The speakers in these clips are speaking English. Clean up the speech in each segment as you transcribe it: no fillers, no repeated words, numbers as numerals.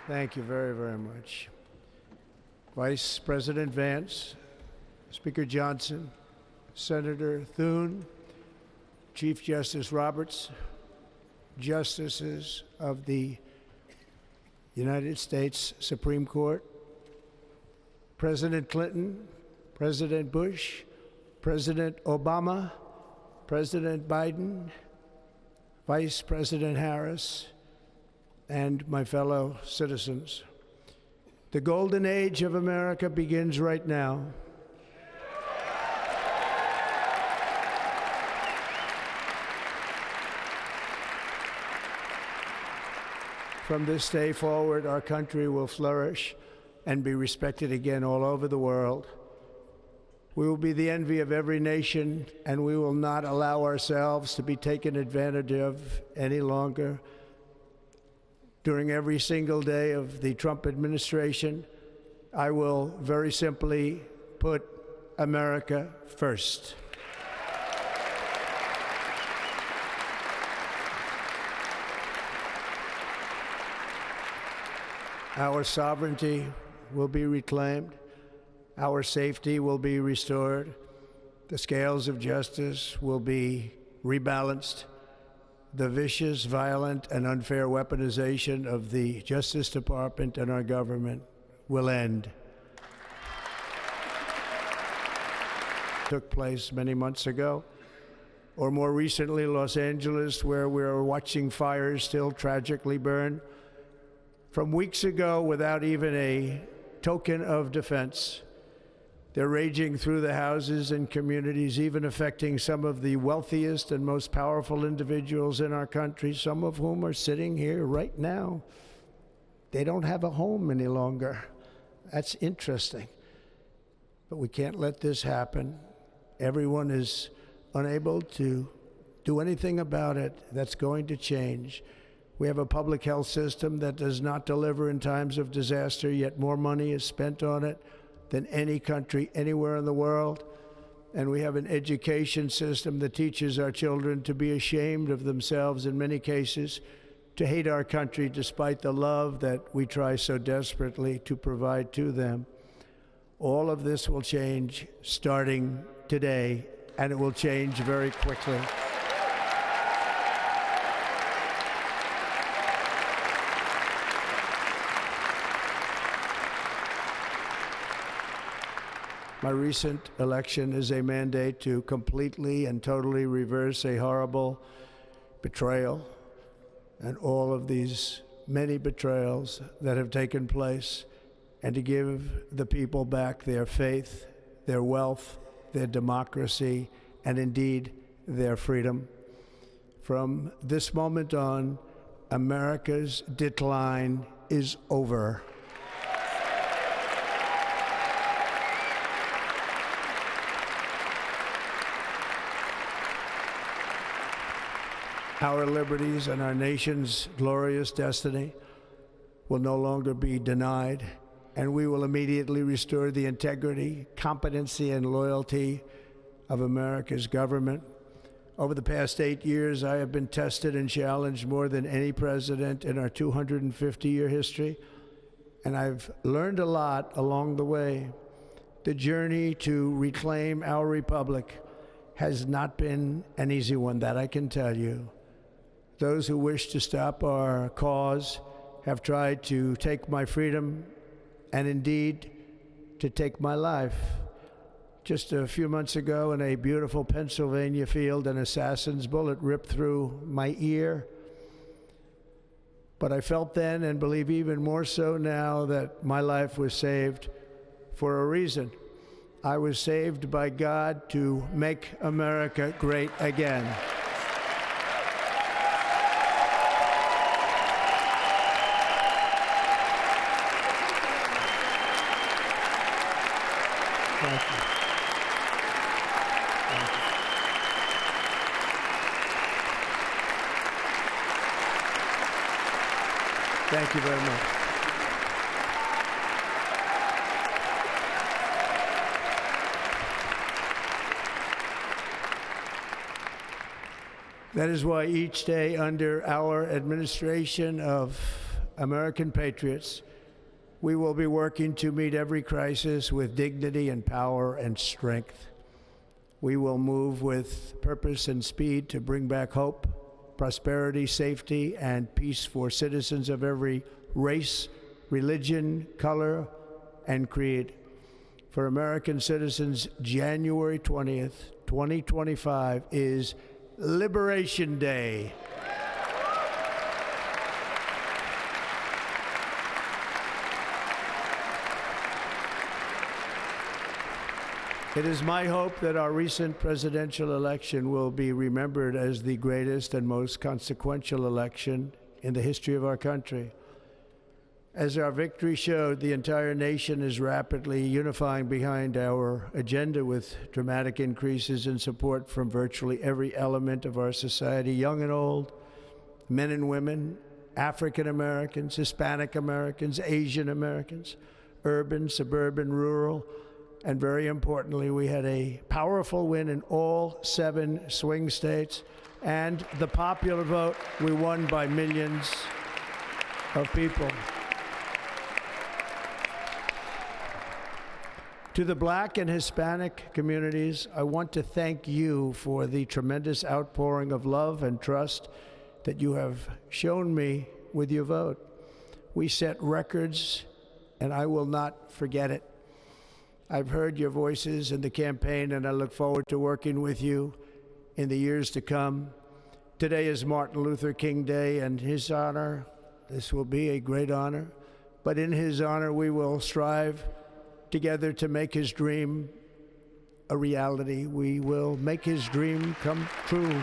Thank you very, very much. Vice President Vance, Speaker Johnson, Senator Thune, Chief Justice Roberts, Justices of the United States Supreme Court, President Clinton, President Bush, President Obama, President Biden, Vice President Harris, and my fellow citizens. The golden age of America begins right now. From this day forward, our country will flourish and be respected again all over the world. We will be the envy of every nation, and we will not allow ourselves to be taken advantage of any longer. During every single day of the Trump administration, I will very simply put America first. Our sovereignty will be reclaimed. Our safety will be restored. The scales of justice will be rebalanced. The vicious, violent, and unfair weaponization of the Justice Department and our government will end. Took place many months ago, or more recently, Los Angeles, where we're watching fires still tragically burn. From weeks ago, without even a token of defense, they're raging through the houses and communities, even affecting some of the wealthiest and most powerful individuals in our country, some of whom are sitting here right now. They don't have a home any longer. That's interesting. But we can't let this happen. Everyone is unable to do anything about it. That's going to change. We have a public health system that does not deliver in times of disaster, yet more money is spent on it than any country anywhere in the world. And we have an education system that teaches our children to be ashamed of themselves in many cases, to hate our country despite the love that we try so desperately to provide to them. All of this will change starting today, and it will change very quickly. My recent election is a mandate to completely and totally reverse a horrible betrayal and all of these many betrayals that have taken place, and to give the people back their faith, their wealth, their democracy, and indeed their freedom. From this moment on, America's decline is over. Our liberties and our nation's glorious destiny will no longer be denied, and we will immediately restore the integrity, competency, and loyalty of America's government. Over the past 8 years, I have been tested and challenged more than any president in our 250-year history, and I've learned a lot along the way. The journey to reclaim our republic has not been an easy one, that I can tell you. Those who wish to stop our cause have tried to take my freedom and indeed to take my life. Just a few months ago in a beautiful Pennsylvania field, an assassin's bullet ripped through my ear. But I felt then, and believe even more so now, that my life was saved for a reason. I was saved by God to make America great again. Thank you. Thank you. Thank you very much. That is why each day under our administration of American patriots, we will be working to meet every crisis with dignity and power and strength. We will move with purpose and speed to bring back hope, prosperity, safety, and peace for citizens of every race, religion, color, and creed. For American citizens, January 20th, 2025 is Liberation Day. It is my hope that our recent presidential election will be remembered as the greatest and most consequential election in the history of our country. As our victory showed, the entire nation is rapidly unifying behind our agenda with dramatic increases in support from virtually every element of our society, young and old, men and women, African Americans, Hispanic Americans, Asian Americans, urban, suburban, rural, and very importantly, we had a powerful win in all 7 swing states, and the popular vote, we won by millions of people. To the Black and Hispanic communities, I want to thank you for the tremendous outpouring of love and trust that you have shown me with your vote. We set records, and I will not forget it. I've heard your voices in the campaign, and I look forward to working with you in the years to come. Today is Martin Luther King Day, and his honor, this will be a great honor, but in his honor, we will strive together to make his dream a reality. We will make his dream come true.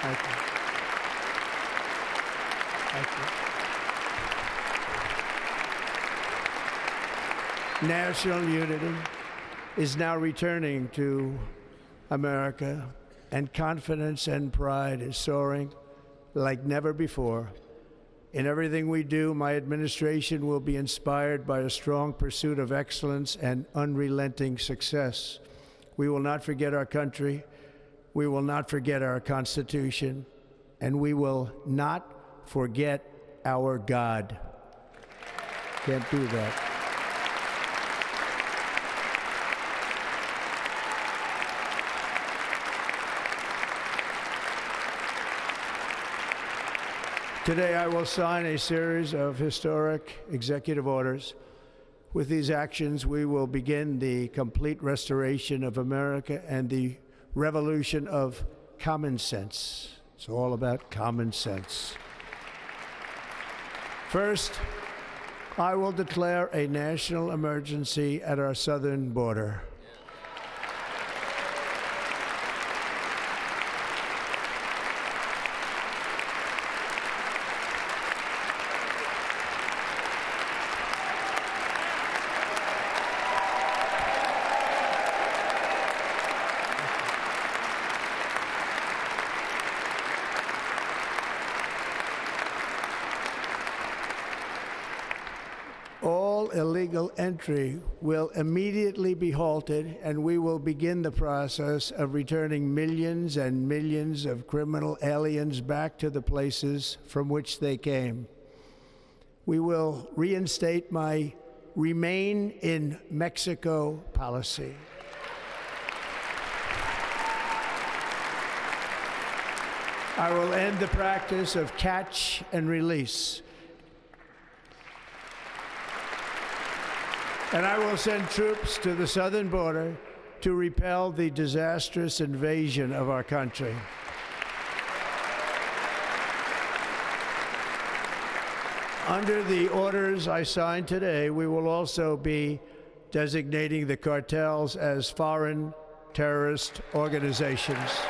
Thank you. Thank you. National unity is now returning to America, and confidence and pride is soaring like never before. In everything we do, my administration will be inspired by a strong pursuit of excellence and unrelenting success. We will not forget our country. We will not forget our Constitution, and we will not forget our God. Can't do that. Today, I will sign a series of historic executive orders. With these actions, we will begin the complete restoration of America and the revolution of common sense. It's all about common sense. First, I will declare a national emergency at our southern border. All illegal entry will immediately be halted, and we will begin the process of returning millions and millions of criminal aliens back to the places from which they came. We will reinstate my Remain in Mexico policy. I will end the practice of catch and release. And I will send troops to the southern border to repel the disastrous invasion of our country. Under the orders I signed today, we will also be designating the cartels as foreign terrorist organizations.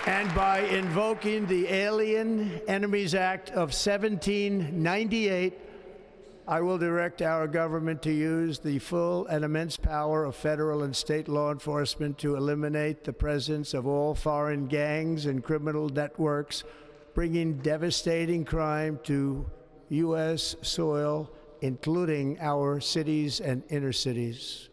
And by invoking the Alien Enemies Act of 1798, I will direct our government to use the full and immense power of federal and state law enforcement to eliminate the presence of all foreign gangs and criminal networks, bringing devastating crime to U.S. soil, including our cities and inner cities.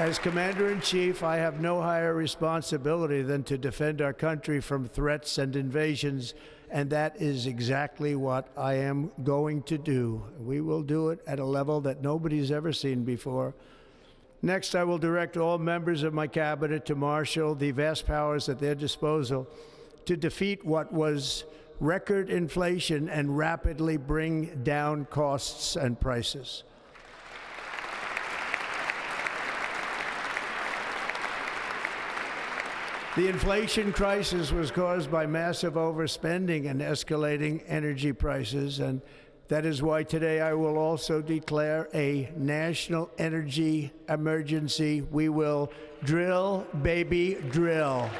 As Commander-in-Chief, I have no higher responsibility than to defend our country from threats and invasions, and that is exactly what I am going to do. We will do it at a level that nobody's ever seen before. Next, I will direct all members of my cabinet to marshal the vast powers at their disposal to defeat what was record inflation and rapidly bring down costs and prices. The inflation crisis was caused by massive overspending and escalating energy prices, and that is why today I will also declare a national energy emergency. We will drill, baby, drill.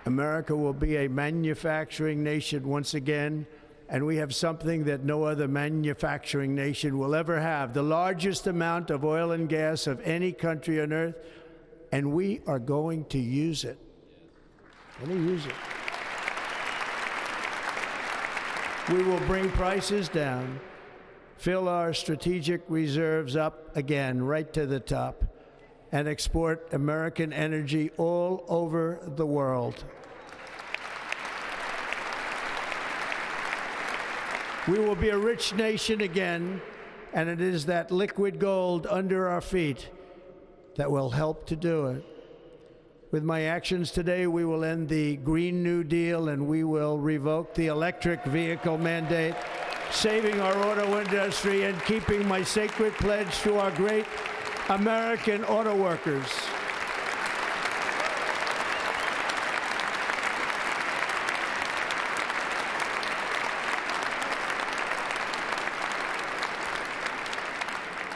America will be a manufacturing nation once again, and we have something that no other manufacturing nation will ever have, the largest amount of oil and gas of any country on earth, and we are going to use it. We will bring prices down, fill our strategic reserves up again, right to the top, and export American energy all over the world. We will be a rich nation again, and it is that liquid gold under our feet that will help to do it. With my actions today, we will end the Green New Deal, and we will revoke the electric vehicle mandate, saving our auto industry and keeping my sacred pledge to our great American auto workers.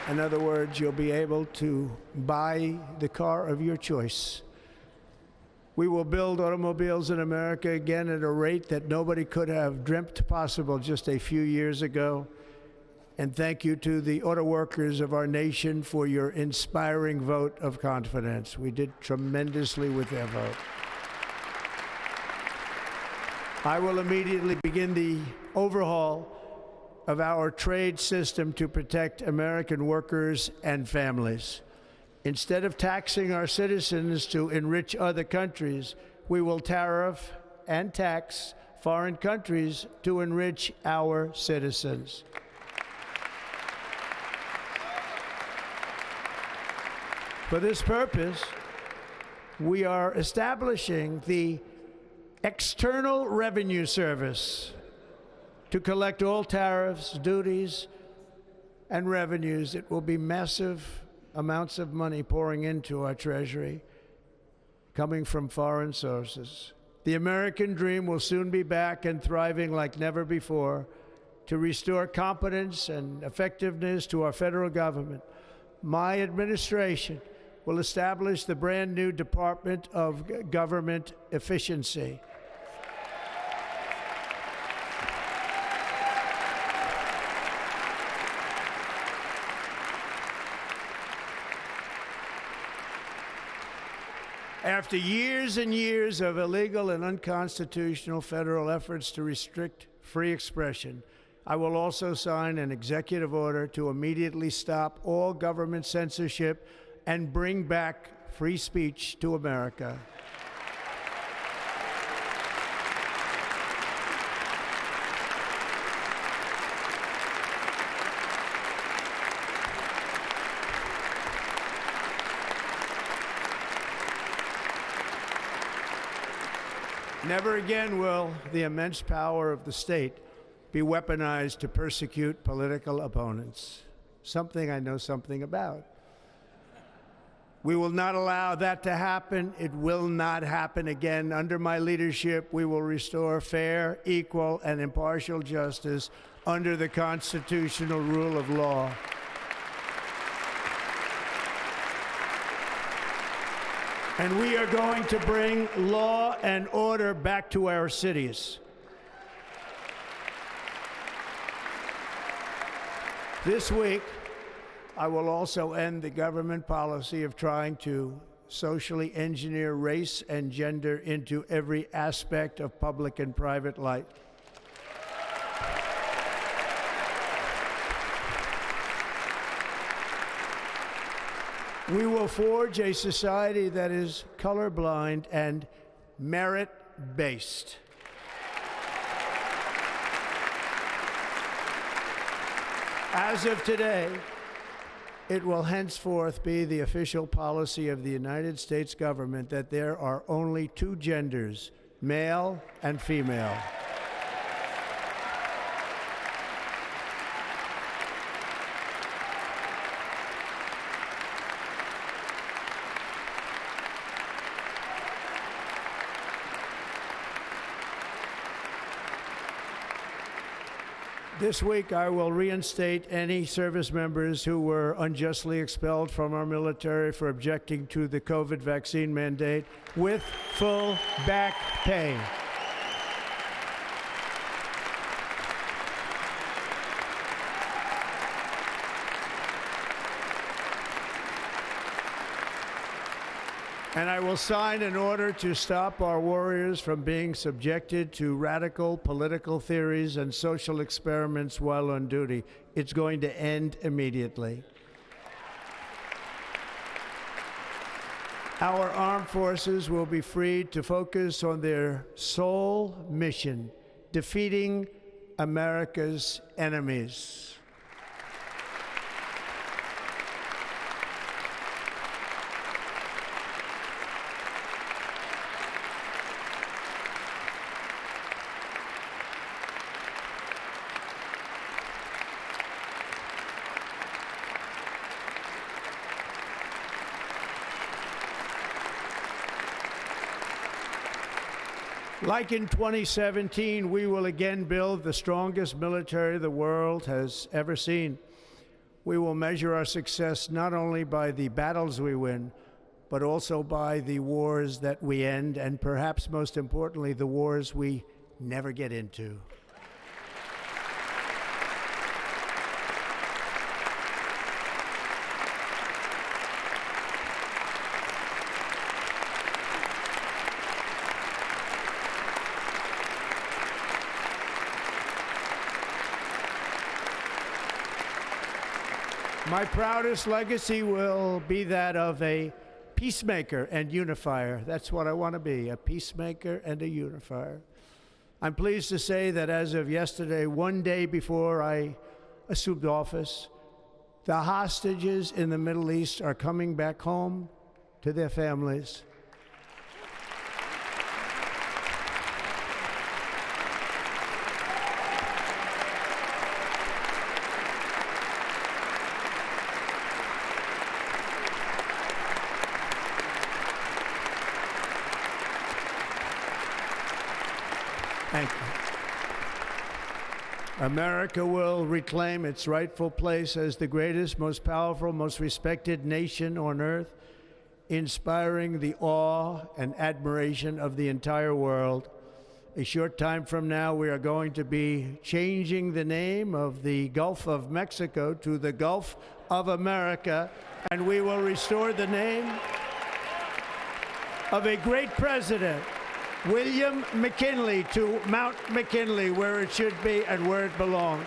In other words, you'll be able to buy the car of your choice. We will build automobiles in America again at a rate that nobody could have dreamt possible just a few years ago. And thank you to the auto workers of our nation for your inspiring vote of confidence. We did tremendously with their vote. I will immediately begin the overhaul of our trade system to protect American workers and families. Instead of taxing our citizens to enrich other countries, we will tariff and tax foreign countries to enrich our citizens. For this purpose, we are establishing the External Revenue Service to collect all tariffs, duties, and revenues. It will be massive amounts of money pouring into our treasury, coming from foreign sources. The American dream will soon be back and thriving like never before to restore competence and effectiveness to our federal government. My administration will establish the brand new Department of Government Efficiency. After years and years of illegal and unconstitutional federal efforts to restrict free expression, I will also sign an executive order to immediately stop all government censorship and bring back free speech to America. Never again will the immense power of the state be weaponized to persecute political opponents, something I know something about. We will not allow that to happen. It will not happen again. Under my leadership, we will restore fair, equal, and impartial justice under the constitutional rule of law. And we are going to bring law and order back to our cities. This week, I will also end the government policy of trying to socially engineer race and gender into every aspect of public and private life. We will forge a society that is colorblind and merit-based. As of today, it will henceforth be the official policy of the United States government that there are only two genders, male and female. This week, I will reinstate any service members who were unjustly expelled from our military for objecting to the COVID vaccine mandate with full back pay. And I will sign an order to stop our warriors from being subjected to radical political theories and social experiments while on duty. It's going to end immediately. Our armed forces will be freed to focus on their sole mission, defeating America's enemies. Like in 2017, we will again build the strongest military the world has ever seen. We will measure our success not only by the battles we win, but also by the wars that we end, and perhaps most importantly, the wars we never get into. My proudest legacy will be that of a peacemaker and unifier. That's what I want to be, a peacemaker and a unifier. I'm pleased to say that as of yesterday, one day before I assumed office, the hostages in the Middle East are coming back home to their families. Thank you. America will reclaim its rightful place as the greatest, most powerful, most respected nation on earth, inspiring the awe and admiration of the entire world. A short time from now, we are going to be changing the name of the Gulf of Mexico to the Gulf of America, and we will restore the name of a great president, William McKinley, to Mount McKinley, where it should be and where it belongs.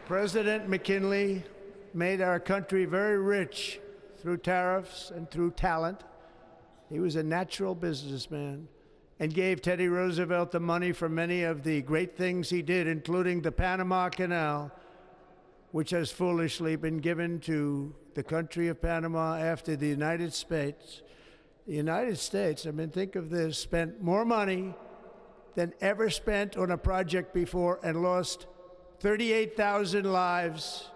President McKinley made our country very rich through tariffs and through talent. He was a natural businessman and gave Teddy Roosevelt the money for many of the great things he did, including the Panama Canal, which has foolishly been given to the country of Panama after the United States. The United States, I mean, think of this, spent more money than ever spent on a project before and lost 38,000 lives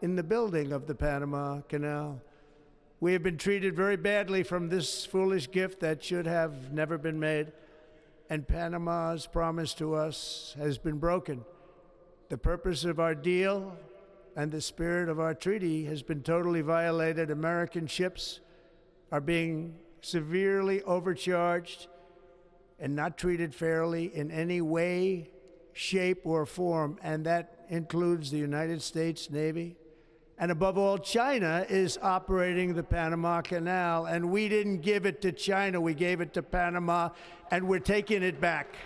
in the building of the Panama Canal. We have been treated very badly from this foolish gift that should have never been made, and Panama's promise to us has been broken. The purpose of our deal and the spirit of our treaty has been totally violated. American ships are being severely overcharged and not treated fairly in any way, shape, or form, and that includes the United States Navy. And above all, China is operating the Panama Canal, and we didn't give it to China, we gave it to Panama, and we're taking it back.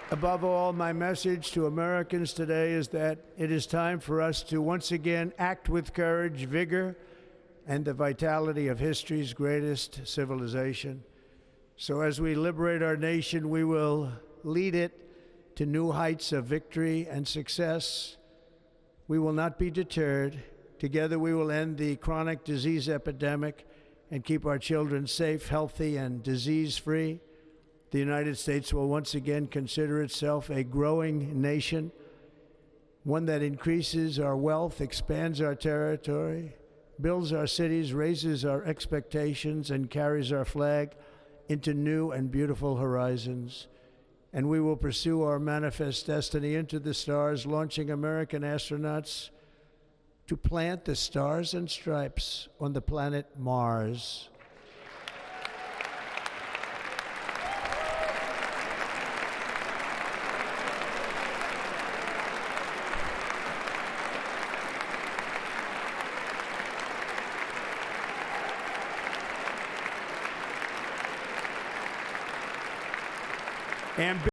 Above all, my message to Americans today is that it is time for us to once again act with courage, vigor, and the vitality of history's greatest civilization. So as we liberate our nation, we will lead it to new heights of victory and success. We will not be deterred. Together we will end the chronic disease epidemic and keep our children safe, healthy, and disease-free. The United States will once again consider itself a growing nation, one that increases our wealth, expands our territory, builds our cities, raises our expectations, and carries our flag into new and beautiful horizons. And we will pursue our manifest destiny into the stars, launching American astronauts to plant the stars and stripes on the planet Mars. And